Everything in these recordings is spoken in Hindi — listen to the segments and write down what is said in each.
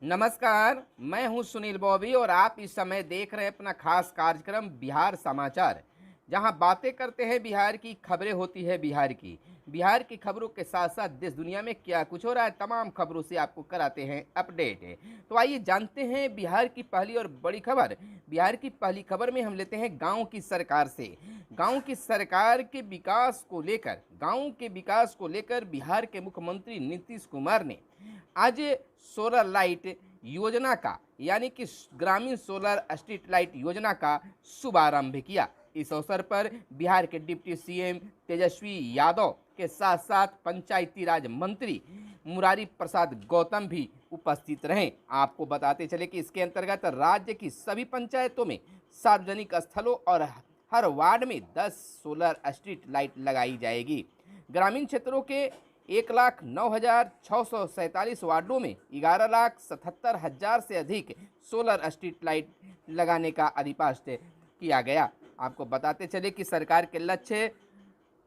नमस्कार, मैं हूं सुनील बॉबी और आप इस समय देख रहे हैं अपना खास कार्यक्रम बिहार समाचार, जहां बातें करते हैं बिहार की, खबरें होती है बिहार की। बिहार की खबरों के साथ साथ देश दुनिया में क्या कुछ हो रहा है, तमाम खबरों से आपको कराते हैं अपडेट। तो आइए जानते हैं बिहार की पहली और बड़ी खबर। बिहार की पहली खबर में हम लेते हैं गांव की सरकार से। गांव की सरकार के विकास को लेकर, गांव के विकास को लेकर बिहार के मुख्यमंत्री नीतीश कुमार ने आज सोलर लाइट योजना का, यानी कि ग्रामीण सोलर स्ट्रीट लाइट योजना का शुभारंभ किया। इस अवसर पर बिहार के डिप्टी सीएम तेजस्वी यादव के साथ साथ पंचायती राज मंत्री मुरारी प्रसाद गौतम भी उपस्थित रहे। आपको बताते चले कि इसके अंतर्गत राज्य की सभी पंचायतों में सार्वजनिक स्थलों और हर वार्ड में 10 सोलर स्ट्रीट लाइट लगाई जाएगी। ग्रामीण क्षेत्रों के 1,09,647 वार्डों में 11,77,000 से अधिक सोलर स्ट्रीट लाइट लगाने का अधिपाष्ट किया गया। आपको बताते चले कि सरकार के लक्ष्य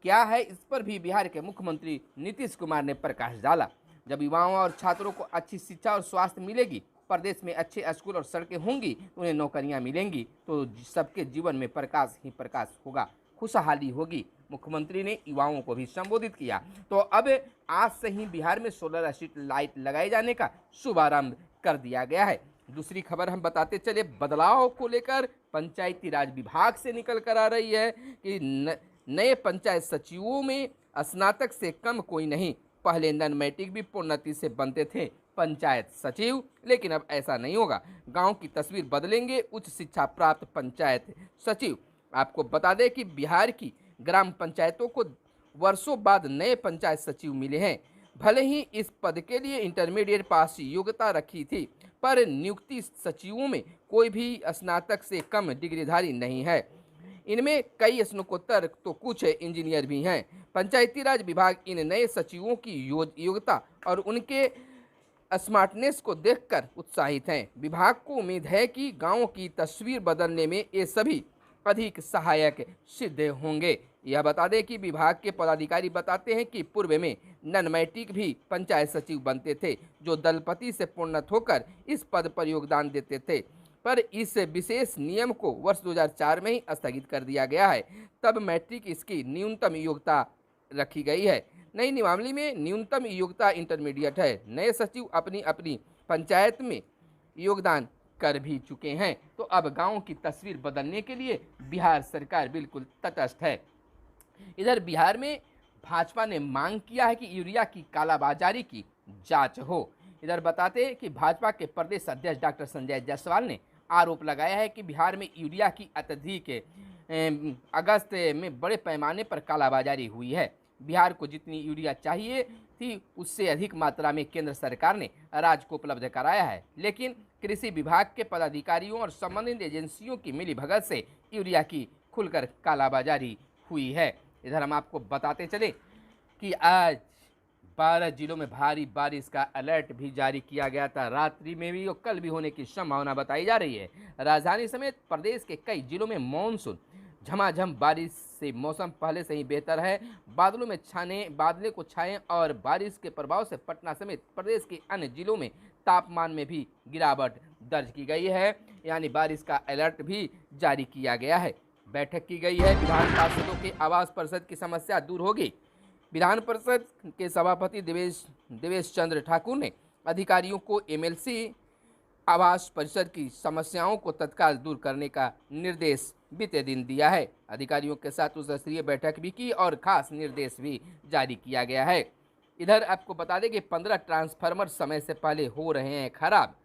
क्या है, इस पर भी बिहार के मुख्यमंत्री नीतीश कुमार ने प्रकाश डाला। जब युवाओं और छात्रों को अच्छी शिक्षा और स्वास्थ्य मिलेगी, प्रदेश में अच्छे स्कूल और सड़कें होंगी, तो उन्हें नौकरियां मिलेंगी, तो सबके जीवन में प्रकाश ही प्रकाश होगा, खुशहाली होगी। मुख्यमंत्री ने युवाओं को भी संबोधित किया। तो अब आज से ही बिहार में सोलर स्ट्रीट लाइट लगाए जाने का शुभारंभ कर दिया गया है। दूसरी खबर हम बताते चले, बदलाव को लेकर पंचायती राज विभाग से निकल कर आ रही है कि नए पंचायत सचिवों में स्नातक से कम कोई नहीं। पहले नॉन मैट्रिक भी प्रोन्नति से बनते थे पंचायत सचिव, लेकिन अब ऐसा नहीं होगा। गांव की तस्वीर बदलेंगे उच्च शिक्षा प्राप्त पंचायत सचिव। आपको बता दें कि बिहार की ग्राम पंचायतों को वर्षों बाद नए पंचायत सचिव मिले हैं। भले ही इस पद के लिए इंटरमीडिएट पास योग्यता रखी थी, पर नियुक्ति सचिवों में कोई भी स्नातक से कम डिग्रीधारी नहीं है। इनमें कई स्नातकोत्तर तो कुछ इंजीनियर भी हैं। पंचायती राज विभाग इन नए सचिवों की योग्यता और उनके स्मार्टनेस को देखकर उत्साहित हैं। विभाग को उम्मीद है कि गांवों की तस्वीर बदलने में ये सभी अधिक सहायक सिद्ध होंगे। यह बता दें कि विभाग के पदाधिकारी बताते हैं कि पूर्व में नॉन मैट्रिक भी पंचायत सचिव बनते थे, जो दलपति से प्रोन्नत होकर इस पद पर योगदान देते थे, पर इस विशेष नियम को वर्ष 2004 में ही स्थगित कर दिया गया है। तब मैट्रिक इसकी न्यूनतम योग्यता रखी गई है। नई नियमावली में न्यूनतम योग्यता इंटरमीडिएट है। नए सचिव अपनी अपनी पंचायत में योगदान कर भी चुके हैं। तो अब गांव की तस्वीर बदलने के लिए बिहार सरकार बिल्कुल तटस्थ है। इधर बिहार में भाजपा ने मांग किया है कि यूरिया की कालाबाजारी की जांच हो। इधर बताते हैं कि भाजपा के प्रदेश अध्यक्ष डॉक्टर संजय जायसवाल ने आरोप लगाया है कि बिहार में यूरिया की अत्यधिक अगस्त में बड़े पैमाने पर कालाबाजारी हुई है। बिहार को जितनी यूरिया चाहिए थी, उससे अधिक मात्रा में केंद्र सरकार ने राज्य को उपलब्ध कराया है, लेकिन कृषि विभाग के पदाधिकारियों और संबंधित एजेंसियों की मिलीभगत से यूरिया की खुलकर कालाबाजारी हुई है। इधर हम आपको बताते चले कि आज 12 जिलों में भारी बारिश का अलर्ट भी जारी किया गया था। रात्रि में भी और कल भी होने की संभावना बताई जा रही है। राजधानी समेत प्रदेश के कई जिलों में मानसून झमाझम बारिश से मौसम पहले से ही बेहतर है। बादलों को छाए और बारिश के प्रभाव से पटना समेत प्रदेश के अन्य जिलों में तापमान में भी गिरावट दर्ज की गई है, यानी बारिश का अलर्ट भी जारी किया गया है। बैठक की गई है। विधान पार्षदों के आवास परिषद की समस्या दूर होगी। विधान परिषद के सभापति देवेश चंद्र ठाकुर ने अधिकारियों को एमएलसी आवास परिषद की समस्याओं को तत्काल दूर करने का निर्देश बीते दिन दिया है। अधिकारियों के साथ उच्च स्तरीय बैठक भी की और खास निर्देश भी जारी किया गया है। इधर आपको बता दें कि 15 ट्रांसफार्मर समय से पहले हो रहे हैं खराब।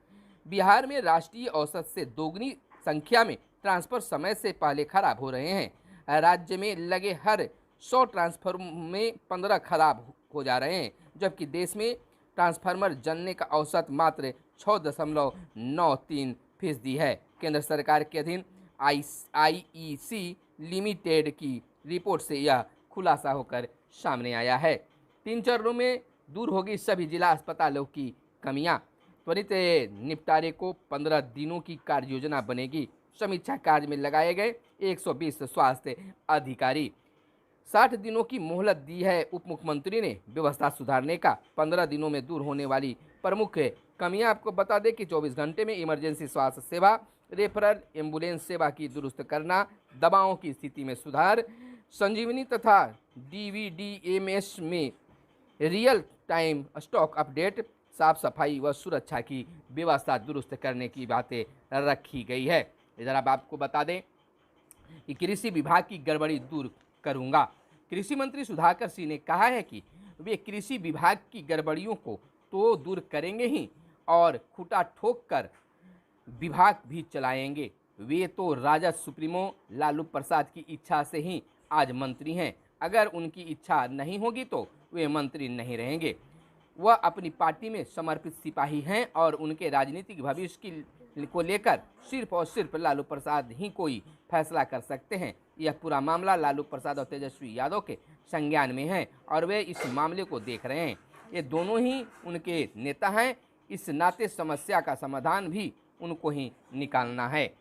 बिहार में राष्ट्रीय औसत से दोगुनी संख्या में ट्रांसफर समय से पहले खराब हो रहे हैं। राज्य में लगे हर 100 ट्रांसफार्मर में 15 खराब हो जा रहे हैं, जबकि देश में ट्रांसफार्मर जलने का औसत मात्र 6.93% है। केंद्र सरकार के अधीन आईईसी लिमिटेड की रिपोर्ट से यह खुलासा होकर सामने आया है। 3 चरणों में दूर होगी सभी जिला अस्पतालों की कमियां। त्वरित निपटारे को 15 दिनों की कार्य योजना बनेगी। समीक्षा कार्य में लगाए गए 120 स्वास्थ्य अधिकारी। 60 दिनों की मोहलत दी है उप मुख्यमंत्री ने व्यवस्था सुधारने का। 15 दिनों में दूर होने वाली प्रमुख कमियां आपको बता दें कि 24 घंटे में इमरजेंसी स्वास्थ्य सेवा, रेफरल एम्बुलेंस सेवा की दुरुस्त करना, दवाओं की स्थिति में सुधार, संजीवनी तथा डीवीडीएमएस में रियल टाइम स्टॉक अपडेट, साफ सफाई व सुरक्षा की व्यवस्था दुरुस्त करने की बातें रखी गई है। इधर अब आपको बता दें कि कृषि विभाग की गड़बड़ी दूर करूंगा। कृषि मंत्री सुधाकर सिंह ने कहा है कि वे कृषि विभाग की गड़बड़ियों को तो दूर करेंगे ही और खूंटा ठोक कर विभाग भी चलाएंगे। वे तो राजद सुप्रीमो लालू प्रसाद की इच्छा से ही आज मंत्री हैं। अगर उनकी इच्छा नहीं होगी तो वे मंत्री नहीं रहेंगे। वह अपनी पार्टी में समर्पित सिपाही हैं और उनके राजनीतिक भविष्य को लेकर सिर्फ और सिर्फ लालू प्रसाद ही कोई फैसला कर सकते हैं। यह पूरा मामला लालू प्रसाद और तेजस्वी यादव के संज्ञान में है और वे इस मामले को देख रहे हैं। ये दोनों ही उनके नेता हैं, इस नाते समस्या का समाधान भी उनको ही निकालना है।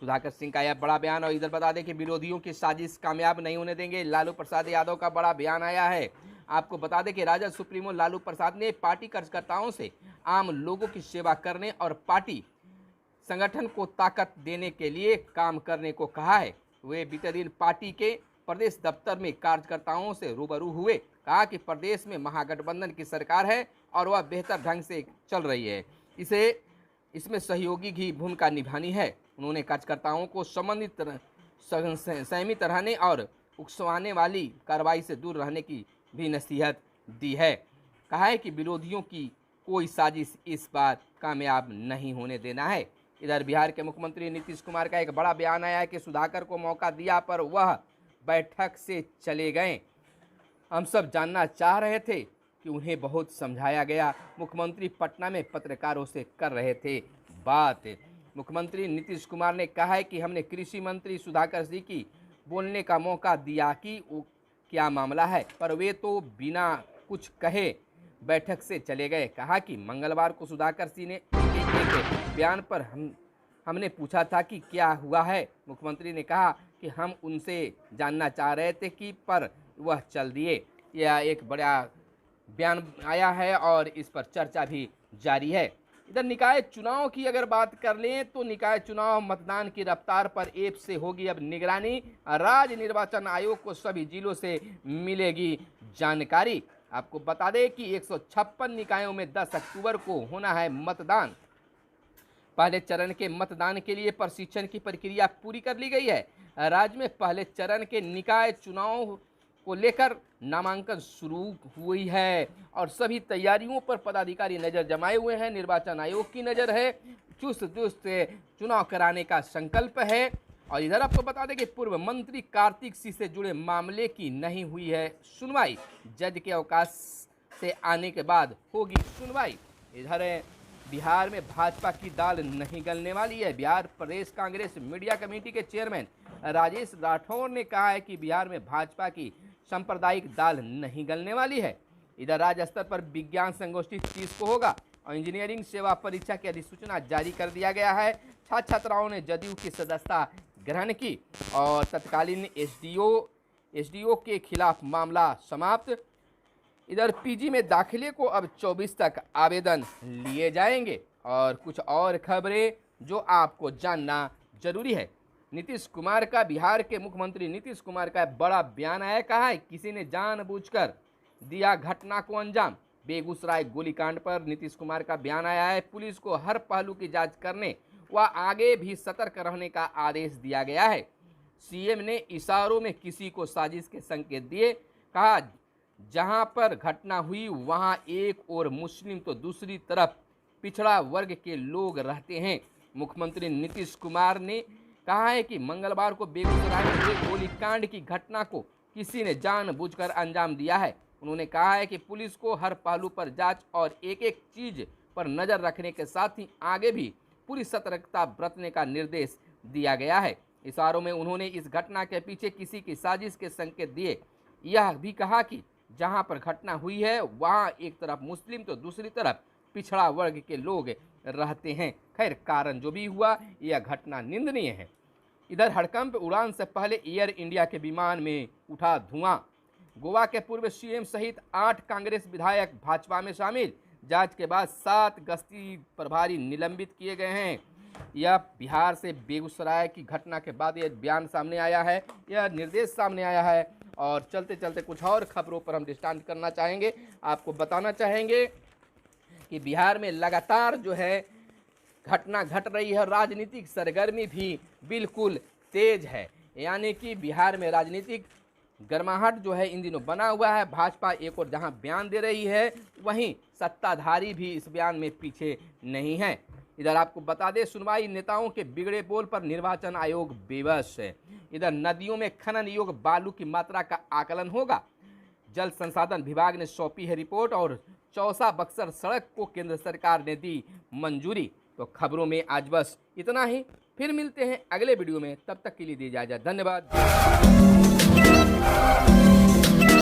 सुधाकर सिंह का यह बड़ा बयान। और इधर बता दें कि विरोधियों की साजिश कामयाब नहीं होने देंगे, लालू प्रसाद यादव का बड़ा बयान आया है। आपको बता दें कि राजद सुप्रीमो लालू प्रसाद ने पार्टी कार्यकर्ताओं से आम लोगों की सेवा करने और पार्टी संगठन को ताकत देने के लिए काम करने को कहा है। वे बीते दिन पार्टी के प्रदेश दफ्तर में कार्यकर्ताओं से रूबरू हुए, कहा कि प्रदेश में महागठबंधन की सरकार है और वह बेहतर ढंग से चल रही है, इसमें सहयोगी की भूमिका निभानी है। उन्होंने कार्यकर्ताओं को संयमित रहने और उकसाने वाली कार्रवाई से दूर रहने की भी नसीहत दी है। कहा है कि विरोधियों की कोई साजिश इस बार कामयाब नहीं होने देना है। इधर बिहार के मुख्यमंत्री नीतीश कुमार का एक बड़ा बयान आया है कि सुधाकर को मौका दिया पर वह बैठक से चले गए। हम सब जानना चाह रहे थे कि उन्हें बहुत समझाया गया। मुख्यमंत्री पटना में पत्रकारों से कर रहे थे बात। मुख्यमंत्री नीतीश कुमार ने कहा है कि हमने कृषि मंत्री सुधाकर सिंह की बोलने का मौका दिया कि वो क्या मामला है, पर वे तो बिना कुछ कहे बैठक से चले गए। कहा कि मंगलवार को सुधाकर सिंह ने एक बयान पर हमने पूछा था कि क्या हुआ है। मुख्यमंत्री ने कहा कि हम उनसे जानना चाह रहे थे कि पर वह चल दिए। यह एक बड़ा बयान आया है और इस पर चर्चा भी जारी है। इधर निकाय चुनाव की अगर बात कर लें तो निकाय चुनाव मतदान की रफ्तार पर ऐप से होगी अब निगरानी। राज्य निर्वाचन आयोग को सभी जिलों से मिलेगी जानकारी। आपको बता दें कि 156 निकायों में 10 अक्टूबर को होना है मतदान। पहले चरण के मतदान के लिए प्रशिक्षण की प्रक्रिया पूरी कर ली गई है। राज्य में पहले चरण के निकाय चुनाव को लेकर नामांकन शुरू हुई है और सभी तैयारियों पर पदाधिकारी नजर जमाए हुए हैं। निर्वाचन आयोग की नजर है, चुस्त दुरुस्त चुनाव कराने का संकल्प है। और इधर आपको बता दें कि पूर्व मंत्री कार्तिक सिंह से जुड़े मामले की नहीं हुई है सुनवाई। जज के अवकाश से आने के बाद होगी सुनवाई। इधर बिहार में भाजपा की दाल नहीं गलने वाली है। बिहार प्रदेश कांग्रेस मीडिया कमेटी के चेयरमैन राजेश राठौर ने कहा है कि बिहार में भाजपा की सांप्रदायिक दाल नहीं गलने वाली है। इधर राज्य स्तर पर विज्ञान संगोष्ठी 30 को होगा और इंजीनियरिंग सेवा परीक्षा की अधिसूचना जारी कर दिया गया है। छात्र छात्राओं ने जदयू की सदस्यता ग्रहण की और तत्कालीन एसडीओ के खिलाफ मामला समाप्त। इधर पीजी में दाखिले को अब 24 तक आवेदन लिए जाएंगे। और कुछ और खबरें जो आपको जानना जरूरी है। नीतीश कुमार का, बिहार के मुख्यमंत्री नीतीश कुमार का बड़ा बयान आया। कहा है किसी ने जानबूझकर दिया घटना को अंजाम। बेगूसराय गोलीकांड पर नीतीश कुमार का बयान आया है। पुलिस को हर पहलू की जांच करने व आगे भी सतर्क रहने का आदेश दिया गया है। सीएम ने इशारों में किसी को साजिश के संकेत दिए। कहा जहां पर घटना हुई वहां एक और मुस्लिम तो दूसरी तरफ पिछड़ा वर्ग के लोग रहते हैं। मुख्यमंत्री नीतीश कुमार ने कहा है कि मंगलवार को बेगूसराय में हुए गोलीकांड की घटना को किसी ने जानबूझकर अंजाम दिया है। उन्होंने कहा है कि पुलिस को हर पहलू पर जांच और एक एक चीज पर नजर रखने के साथ ही आगे भी पूरी सतर्कता बरतने का निर्देश दिया गया है। इशारों में उन्होंने इस घटना के पीछे किसी की साजिश के संकेत दिए। यह भी कहा कि जहां पर घटना हुई है वहां एक तरफ मुस्लिम तो दूसरी तरफ पिछड़ा वर्ग के लोग रहते हैं। खैर, कारण जो भी हुआ यह घटना निंदनीय है। इधर हड़कंप उड़ान से पहले एयर इंडिया के विमान में उठा धुआं। गोवा के पूर्व सीएम सहित 8 कांग्रेस विधायक भाजपा में शामिल। जांच के बाद 7 गश्ती प्रभारी निलंबित किए गए हैं। यह बिहार से बेगूसराय की घटना के बाद यह बयान सामने आया है, यह निर्देश सामने आया है। और चलते चलते कुछ और खबरों पर हम दृष्टांत करना चाहेंगे, आपको बताना चाहेंगे कि बिहार में लगातार जो है घटना घट रही है, राजनीतिक सरगर्मी भी बिल्कुल तेज है। यानी कि बिहार में राजनीतिक गर्माहट जो है इन दिनों बना हुआ है। भाजपा एक और जहां बयान दे रही है, वहीं सत्ताधारी भी इस बयान में पीछे नहीं है। इधर आपको बता दें, सुनवाई नेताओं के बिगड़े बोल पर निर्वाचन आयोग बेबस है। इधर नदियों में खनन योग्य बालू की मात्रा का आकलन होगा। जल संसाधन विभाग ने सौंपी है रिपोर्ट और चौसा बक्सर सड़क को केंद्र सरकार ने दी मंजूरी। तो खबरों में आज बस इतना ही, फिर मिलते हैं अगले वीडियो में, तब तक के लिए दी इजाजत, धन्यवाद।